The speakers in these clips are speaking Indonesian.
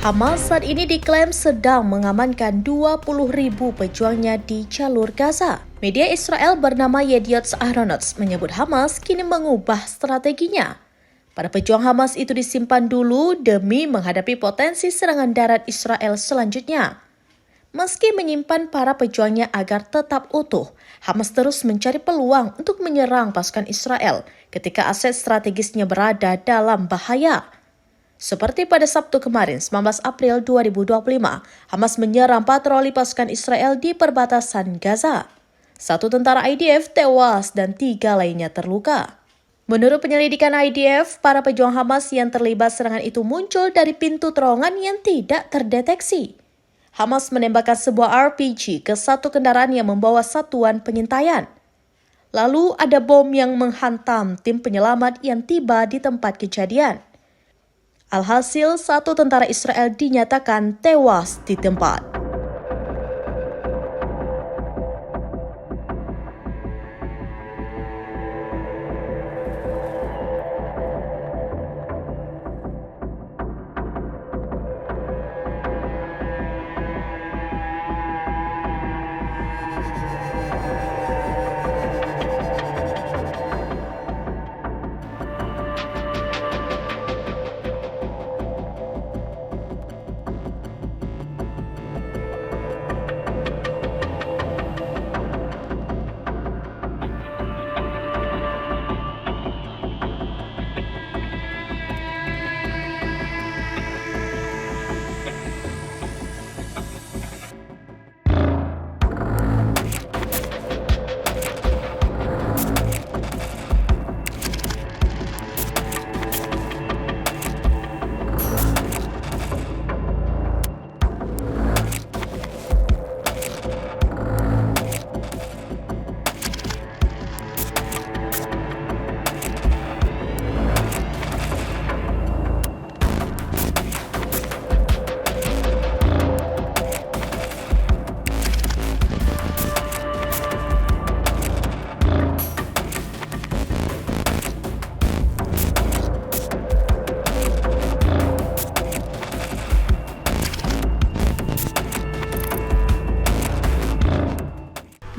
Hamas saat ini diklaim sedang mengamankan 20.000 pejuangnya di jalur Gaza. Media Israel bernama Yediot Ahronots menyebut Hamas kini mengubah strateginya. Para pejuang Hamas itu disimpan dulu demi menghadapi potensi serangan darat Israel selanjutnya. Meski menyimpan para pejuangnya agar tetap utuh, Hamas terus mencari peluang untuk menyerang pasukan Israel ketika aset strategisnya berada dalam bahaya. Seperti pada Sabtu kemarin, 19 April 2025, Hamas menyerang patroli pasukan Israel di perbatasan Gaza. 1 tentara IDF tewas dan 3 lainnya terluka. Menurut penyelidikan IDF, para pejuang Hamas yang terlibat serangan itu muncul dari pintu terowongan yang tidak terdeteksi. Hamas menembakkan sebuah RPG ke satu kendaraan yang membawa satuan pengintaian. Lalu ada bom yang menghantam tim penyelamat yang tiba di tempat kejadian. Alhasil, 1 tentara Israel dinyatakan tewas di tempat.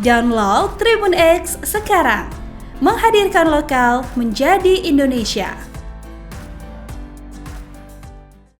Download Tribun X sekarang, menghadirkan lokal menjadi Indonesia.